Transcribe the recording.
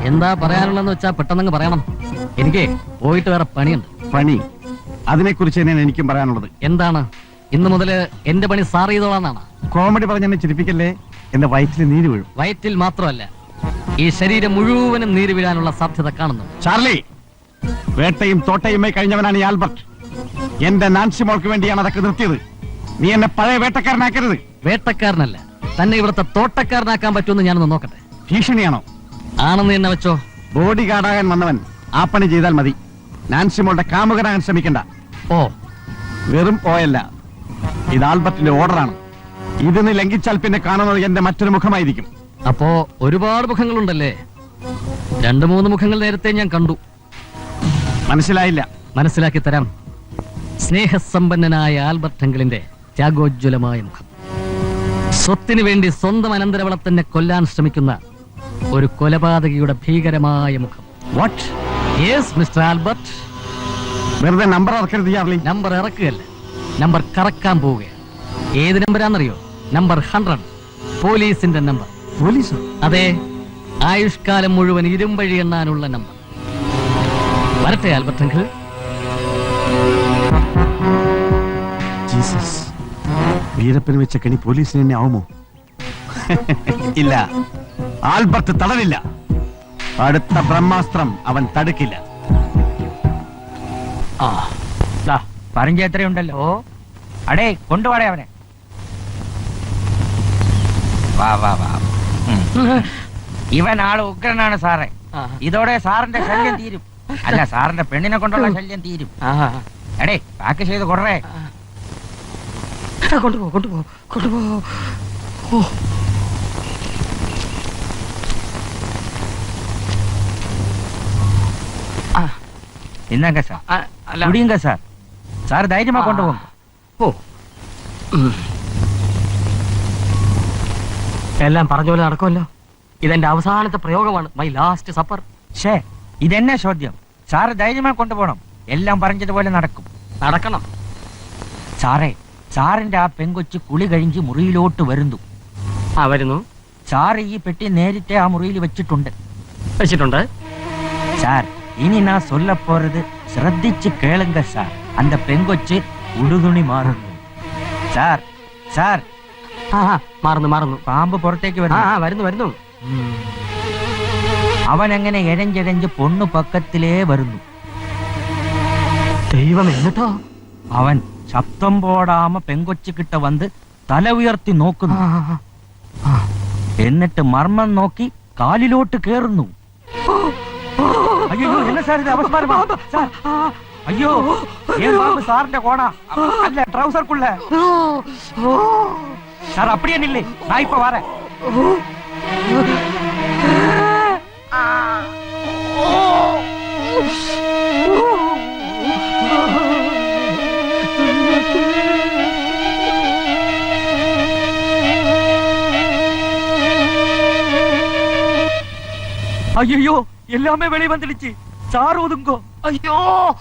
എന്താ പറയാനുള്ളതെന്ന് വെച്ചാ പെട്ടെന്നങ്ങ് പറയണം. എനിക്ക് പോയിട്ട് വേറെ പണിയുണ്ട്. പണി? അതിനെക്കുറിച്ച് തന്നെയാണ് എനിക്കും പറയാനുള്ളത്. എന്താണ്? ഇന്ന് മുതല് എന്റെ പണി സാർ ചെയ്തോളാന്നാണ്. കോമഡി പറഞ്ഞെന്നെ ചിരിപ്പിക്കല്ലേ, എന്റെ വയറ്റിൽ നീര് വീഴും. വയറ്റിൽ മാത്രമല്ല, ഈ ശരീരം മുഴുവനും നീര് വീഴാനുള്ള സാധ്യത കാണുന്നു. ചാർലി, വേട്ടയും തോട്ടയുമായി കഴിഞ്ഞവനാണ് ഈ ആൽബർട്ട്. എന്റെ നാൻസി മോൾക്ക് വേണ്ടിയാണ് അതൊക്കെ നിർത്തിയത്. നീ എന്നെ പഴയ വേട്ടക്കാരനാക്കരുത്. വേട്ടക്കാരനല്ല, തന്നെ ഇവിടുത്തെ തോട്ടക്കാരനാക്കാൻ പറ്റുമെന്ന് ഞാനൊന്ന് നോക്കട്ടെ. ഭീഷണിയാണോ? ആണെന്ന് തന്നെ വെച്ചോ. ബോഡി ഗാർഡാകാൻ വന്നവൻ ആ പണി ചെയ്താൽ മതി. നാൻസി മോളുടെ കാമുകനാകാൻ ശ്രമിക്കണ്ട. ഓ, വെറും ഓയല്ല, ഇത് ആൽബർട്ടിന്റെ ഓർഡറാണ്. ഇതിന് ലംഘിച്ചാൽ പിന്നെ കാണുന്നത് എന്റെ മറ്റൊരു മുഖമായിരിക്കും. അപ്പോ ഒരുപാട് മുഖങ്ങളുണ്ടല്ലേ? 2-3 മുഖങ്ങൾ നേരത്തെ ഞാൻ കണ്ടു. മനസ്സിലായില്ല. മനസ്സിലാക്കി തരാം. സ്നേഹസമ്പന്നനായ ആൽബർട്ട് അങ്കിളിന്റെ ത്യാഗോജ്വലമായ മുഖം, സ്വത്തിനു വേണ്ടി സ്വന്തം അനന്തരവളെ തന്നെ കൊല്ലാൻ ശ്രമിക്കുന്ന ഒരു കൊലപാതകിയുടെ ഭീകരമായ മുഖം. വാട്ട്? Yes mister Albert. വെറുതെ നമ്പർ ഇറക്കരുത് ചാർലി. നമ്പർ ഇറക്കുകയല്ല, നമ്പർ കറക്കാൻ പോവുകയാണ്. ഏത് നമ്പരാന്നറിയോ? നമ്പർ 100, പോലീസിന്റെ നമ്പർ. പോലീസോ? അതെ, ആയുഷ്കാലം മുഴുവൻ ഇരുമ്പഴി എണ്ണാനുള്ള നമ്പർ. വരട്ടെ ആൽബർട്ട് അങ്കിൾ. ജീസസ്, വീരപ്പന് വെച്ച കെണി പോലീസിന് തന്നെ ആവുമോ? ഇല്ല, ആൽബർട്ട് തടവില്ല. അടുത്ത ബ്രഹ്മാസ്ത്രം അവൻ തടുക്കില്ല. പറഞ്ഞ എത്രയുണ്ടല്ലോ. അടേ, കൊണ്ടുപോടേ അവനെ. വാ വാ വാ. ഇവൻ ആള് ഉഗ്രനാണ് സാറേ. ഇതോടെ സാറിന്റെ ശല്യം തീരും. അല്ല, സാറിന്റെ പെണ്ണിനെ കൊണ്ടുള്ള ശല്യം തീരും. അടേ, പാക്ക് ചെയ്ത് കൊറേ. കൊണ്ടുപോ. ഇന്നങ്ക സാർ, കുടിയുങ്ക സാർ. സാർ ധൈര്യമാ കൊണ്ടുപോകും. എല്ലാം പറഞ്ഞ പോലെ നടക്കുമല്ലോ. ഇതെന്റെ അവസാനത്തെ പ്രയോഗമാണ്. My last supper. ഷേ, ഇതെന്നെ ചോദ്യം. സാറ് ധൈര്യമാ കൊണ്ടുപോകണം. എല്ലാം പറഞ്ഞതുപോലെ നടക്കണം. സാറേ, സാറിന്റെ ആ പെങ്കൊച്ച് കുളി കഴിഞ്ഞ് മുറിയിലോട്ട് വരുന്നു. വരുന്നു. സാറ് ഈ പെട്ടി നേരത്തെ ആ മുറിയിൽ വെച്ചിട്ടുണ്ട്. സാർ, ഇനി ഞാൻ சொல்ல போறது ശ്രദ്ധിച്ച് കേളുങ്ക സാർ. அந்த പെങ്കൊച്ച് ഉടുതുണി മാറുന്നു. സാർ സാർ മാറുന്നു. പാമ്പ് പുറത്തേക്ക് വരുന്നു. അവൻ അങ്ങനെ എഴഞ്ചെഴഞ്ച് പൊണ്ണു പക്കത്തിലേ വരുന്നു. ദൈവം, എന്നിട്ടോ? അവൻ ശബ്ദം പോടാമ പെങ്കൊച്ച് കിട്ട വന്ന് തല ഉയർത്തി നോക്കുന്നു. എന്നിട്ട് മർമ്മം നോക്കി കാലിലോട്ട് കേറുന്നു. അയ്യോ, என்ன സാർ ഇത് അവസ്മാരമാ? സാർ, അയ്യോ, ഏൻ പാമ്പ് സാറിന്റെ കോണ അല്ല ട്രൗസർക്കുള്ള. സാർ, அப்படியே நில்லு, நான் இப்ப வரேன். ஐயோ, எல்லாமே வெளியே வந்துடுச்சு. சார் ஒதுங்கோ. ஐயோ!